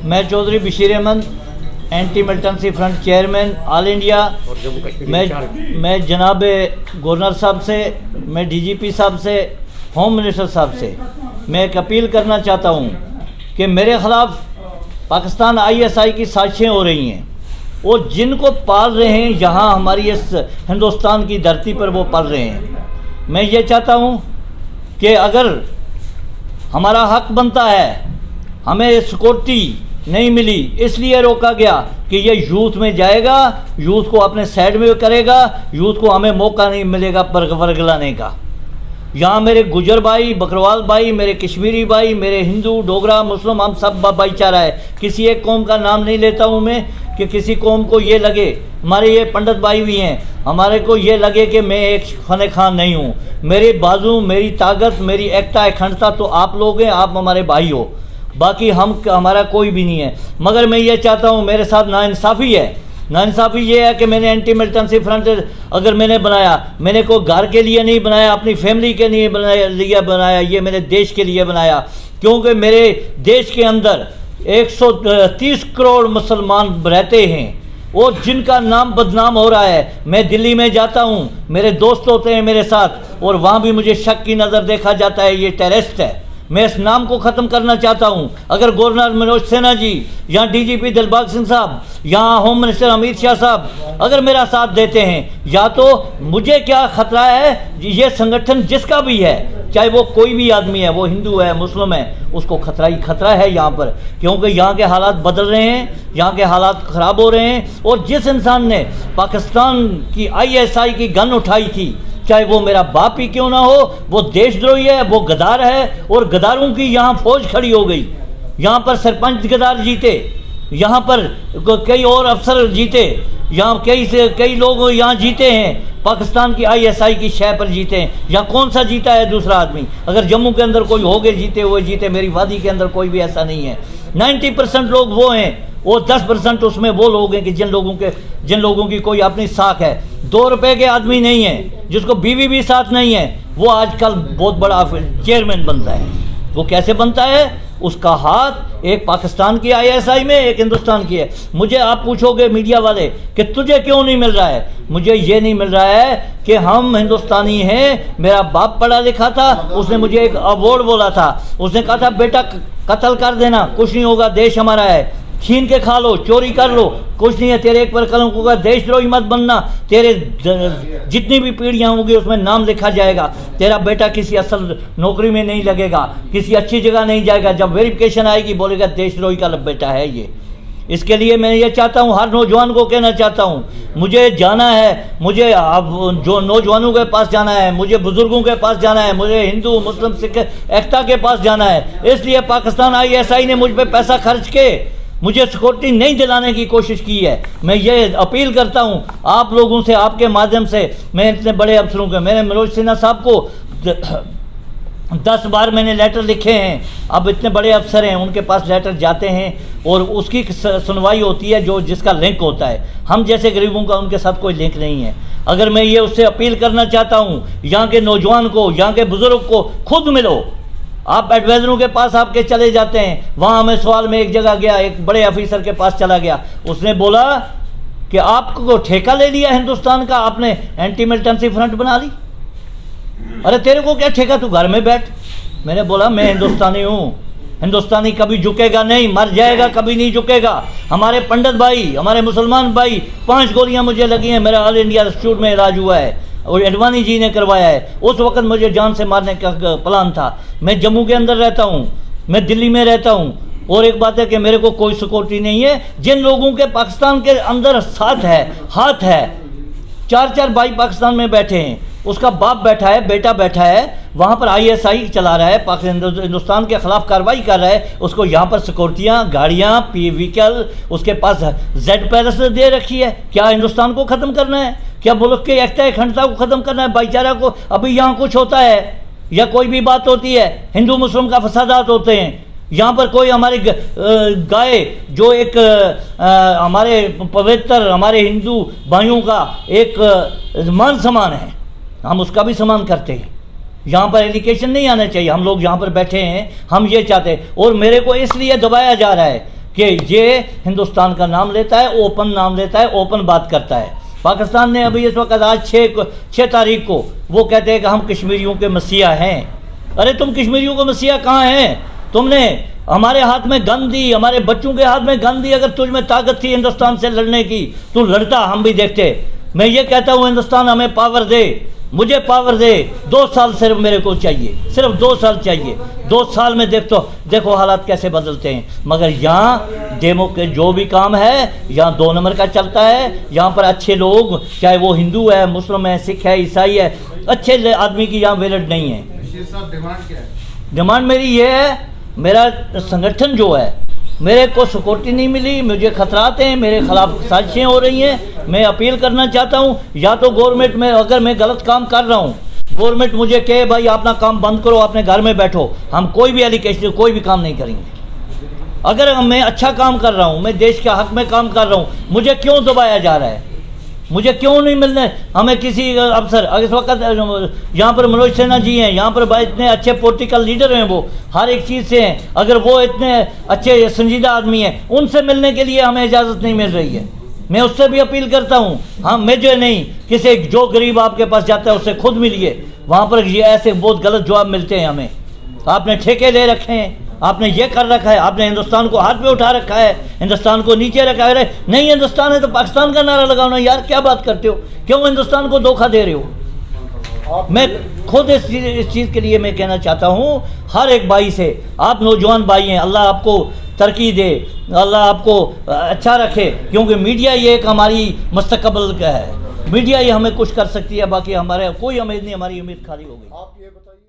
मैं Chaudhary Bashir Ahmad, anti militancy front chairman all India. मैं जनाब गवर्नर साहब से, मैं डीजीपी साहब से, होम मिनिस्टर साहब से मैं एक अपील करना चाहता हूँ कि मेरे ख़िलाफ़ पाकिस्तान ISI की साजिशें हो रही हैं और जिनको पाल रहे हैं यहाँ हमारी इस हिंदुस्तान की धरती पर वो पाल रहे हैं। मैं ये चाहता हूँ कि अगर हमारा हक बनता है, हमें सिक्योरिटी नहीं मिली, इसलिए रोका गया कि ये यूथ में जाएगा, यूथ को अपने साइड में करेगा, यूथ को हमें मौका नहीं मिलेगा परगलाने का। यहाँ मेरे गुजर भाई, बकरवाल भाई, मेरे कश्मीरी भाई, मेरे हिंदू, डोगरा, मुस्लिम, हम सब भाईचारा है। किसी एक कौम का नाम नहीं लेता हूँ मैं कि किसी कौम को ये लगे, हमारे ये पंडित भाई भी हैं, हमारे को ये लगे कि मैं एक फने खान नहीं हूँ। मेरे बाजू, मेरी ताकत, मेरी एकता अखंडता तो आप लोग हैं, आप हमारे भाई हो, बाकी हमारा कोई भी नहीं है। मगर मैं ये चाहता हूँ, मेरे साथ नाइंसाफ़ी है। नाइंसाफ़ी ये है कि मैंने एंटी मिलिटेंसी फ्रंट अगर मैंने बनाया, मैंने कोई घर के लिए नहीं बनाया, अपनी फैमिली के लिए बनाया, ये मेरे देश के लिए बनाया। क्योंकि मेरे देश के अंदर 130 करोड़ मुसलमान रहते हैं और जिनका नाम बदनाम हो रहा है। मैं दिल्ली में जाता हूँ, मेरे दोस्त होते हैं मेरे साथ, और वहाँ भी मुझे शक की नज़र देखा जाता है, ये टेररिस्ट है। मैं इस नाम को ख़त्म करना चाहता हूं। अगर गवर्नर मनोज सिन्हा जी या डीजीपी दिलबाग सिंह साहब या होम मिनिस्टर अमित शाह साहब अगर मेरा साथ देते हैं, या तो मुझे क्या ख़तरा है, ये संगठन जिसका भी है, चाहे वो कोई भी आदमी है, वो हिंदू है, मुस्लिम है, उसको खतरा ही खतरा है यहाँ पर। क्योंकि यहाँ के हालात बदल रहे हैं, यहाँ के हालात ख़राब हो रहे हैं। और जिस इंसान ने पाकिस्तान की ISI की गन उठाई थी, चाहे वो मेरा बाप ही क्यों ना हो, वो देशद्रोही है, वो गद्दार है। और गद्दारों की यहाँ फौज खड़ी हो गई। यहाँ पर सरपंच गद्दार जीते, यहाँ पर कई और अफसर जीते, यहाँ कई लोग यहाँ जीते हैं, पाकिस्तान की ISI की शय पर जीते हैं। यहाँ कौन सा जीता है दूसरा आदमी? अगर जम्मू के अंदर कोई हो गए जीते हुए जीते, मेरी वादी के अंदर कोई भी ऐसा नहीं है। 90% लोग वो हैं, और 10% उसमें वो लोग हैं कि जिन लोगों की कोई अपनी साख है। 2 रुपए के आदमी नहीं है, जिसको बीवी भी साथ नहीं है, वो आजकल बहुत बड़ा चेयरमैन बनता है। वो कैसे बनता है? उसका हाथ एक पाकिस्तान की ISI में, एक हिंदुस्तान की है। मुझे आप पूछोगे मीडिया वाले कि तुझे क्यों नहीं मिल रहा है? मुझे ये नहीं मिल रहा है कि हम हिंदुस्तानी हैं। मेरा बाप पढ़ा लिखा था, उसने मुझे एक अवार्ड बोला था, उसने कहा था बेटा कत्ल कर देना, कुछ नहीं होगा, देश हमारा है, छीन के खा लो, चोरी कर लो, कुछ नहीं है, तेरे एक पर कलंक होगा, देशद्रोही मत बनना, तेरे जितनी भी पीढ़ियाँ होंगी उसमें नाम लिखा जाएगा, तेरा बेटा किसी असल नौकरी में नहीं लगेगा, किसी अच्छी जगह नहीं जाएगा, जब वेरिफिकेशन आएगी बोलेगा देशद्रोही का बेटा है ये। इसके लिए मैं ये चाहता हूँ, हर नौजवान को कहना चाहता हूँ, मुझे जाना है, मुझे अब जो नौजवानों के पास जाना है, मुझे बुजुर्गों के पास जाना है, मुझे हिंदू मुस्लिम सिख एकता के पास जाना है। इसलिए पाकिस्तान ISI ने मुझ पर पैसा खर्च के मुझे सिक्योरिटी नहीं दिलाने की कोशिश की है। मैं ये अपील करता हूँ आप लोगों से, आपके माध्यम से, मैं इतने बड़े अफसरों के, मैंने मनोज सिन्हा साहब को 10 बार मैंने लेटर लिखे हैं। अब इतने बड़े अफसर हैं, उनके पास लेटर जाते हैं और उसकी सुनवाई होती है जो जिसका लिंक होता है। हम जैसे गरीबों का उनके साथ कोई लिंक नहीं है। अगर मैं ये उससे अपील करना चाहता हूँ, यहाँ के नौजवान को, यहाँ के बुजुर्ग को, खुद मिलो। आप एडवाइजरों के पास आपके चले जाते हैं, वहाँ हमें सवाल में एक जगह गया, एक बड़े ऑफिसर के पास चला गया, उसने बोला कि आपको ठेका ले लिया हिंदुस्तान का, आपने एंटी मिलिटेंसी फ्रंट बना ली। अरे तेरे को क्या ठेका, तू घर में बैठ। मैंने बोला मैं हिंदुस्तानी हूँ, हिंदुस्तानी कभी झुकेगा नहीं, मर जाएगा कभी नहीं झुकेगा। हमारे पंडित भाई, हमारे मुसलमान भाई, 5 गोलियाँ मुझे लगी हैं, मेरा ऑल इंडिया इंस्टीट्यूट में इलाज हुआ है और एडवानी जी ने करवाया है। उस वक्त मुझे जान से मारने का प्लान था। मैं जम्मू के अंदर रहता हूँ, मैं दिल्ली में रहता हूँ, और एक बात है कि मेरे को कोई सिक्योरिटी नहीं है। जिन लोगों के पाकिस्तान के अंदर साथ है, हाथ है, 4 भाई पाकिस्तान में बैठे हैं, उसका बाप बैठा है, बेटा बैठा है, वहाँ पर ISI चला रहा है, पाकिस्तान हिंदुस्तान के ख़िलाफ़ कार्रवाई कर रहा है, उसको यहाँ पर सिक्योरिटियाँ, गाड़ियाँ, व्हीकल, उसके पास जेड पैलेस दे रखी है। क्या हिंदुस्तान को ख़त्म करना है? क्या मुल्क के एकता अखंडता को ख़त्म करना है, भाईचारा को? अभी यहाँ कुछ होता है या कोई भी बात होती है, हिंदू मुस्लिम का फसादात होते हैं, यहाँ पर कोई हमारी गाय जो एक हमारे पवित्र, हमारे हिंदू भाइयों का एक मान सम्मान है, हम उसका भी सम्मान करते हैं। यहाँ पर एलिगेशन नहीं आना चाहिए। हम लोग यहाँ पर बैठे हैं, हम ये चाहते हैं, और मेरे को इसलिए दबाया जा रहा है कि ये हिंदुस्तान का नाम लेता है, ओपन नाम लेता है, ओपन बात करता है। पाकिस्तान ने अभी इस वक्त आज 6 तारीख को वो कहते हैं कि हम कश्मीरियों के मसीहा हैं। अरे तुम कश्मीरियों के मसीहा कहाँ हैं? तुमने हमारे हाथ में गन दी, हमारे बच्चों के हाथ में गन दी। अगर तुझ में ताकत थी हिंदुस्तान से लड़ने की, तू लड़ता, हम भी देखते। मैं ये कहता हूँ हिंदुस्तान हमें पावर दे, मुझे पावर दे। 2 साल सिर्फ मेरे को चाहिए, सिर्फ 2 साल चाहिए। 2 साल में देखो हालात कैसे बदलते हैं। मगर यहाँ डेमो के जो भी काम है यहाँ 2 नंबर का चलता है। यहाँ पर अच्छे लोग, चाहे वो हिंदू है, मुस्लिम है, सिख है, ईसाई है, अच्छे आदमी की यहाँ वैल्यू नहीं है। डिमांड क्या है? डिमांड मेरी ये है, मेरा संगठन जो है, मेरे को सिक्योरिटी नहीं मिली, मुझे खतरात हैं, मेरे खिलाफ साजिशें हो रही हैं। मैं अपील करना चाहता हूँ, या तो गवर्नमेंट में, अगर मैं गलत काम कर रहा हूँ, गवर्नमेंट मुझे कहे भाई अपना काम बंद करो, अपने घर में बैठो, हम कोई भी एलिगेशन, कोई भी काम नहीं करेंगे। अगर मैं अच्छा काम कर रहा हूँ, मैं देश के हक में काम कर रहा हूँ, मुझे क्यों दबाया जा रहा है? मुझे क्यों नहीं मिलने हमें किसी अफसर? इस वक्त यहाँ पर मनोज सिन्हा जी हैं, यहाँ पर इतने अच्छे पॉलिटिकल लीडर हैं, वो हर एक चीज़ से हैं। अगर वो इतने अच्छे संजीदा आदमी हैं, उनसे मिलने के लिए हमें इजाज़त नहीं मिल रही है। मैं उससे भी अपील करता हूँ, हाँ मुझे नहीं, किसी जो गरीब आपके पास जाता है उससे खुद मिलिए। वहाँ पर ये ऐसे बहुत गलत जवाब मिलते हैं हमें। आपने ठेके ले रखे हैं, आपने ये कर रखा है, आपने हिंदुस्तान को हाथ पे उठा रखा है, हिंदुस्तान को नीचे रखा है। नहीं हिंदुस्तान है तो पाकिस्तान का नारा लगाना। यार क्या बात करते हो? क्यों हिंदुस्तान को धोखा दे रहे हो? मैं खुद इस चीज़ के लिए मैं कहना चाहता हूँ हर एक भाई से, आप नौजवान भाई हैं, अल्लाह आपको तरक्की दे, अल्लाह आपको अच्छा रखे, क्योंकि मीडिया ये एक हमारी मुस्तकबिल का है। मीडिया ये हमें कुछ कर सकती है, बाकी हमारे कोई उम्मीद नहीं, हमारी उम्मीद खाली हो गई। आप ये बताइए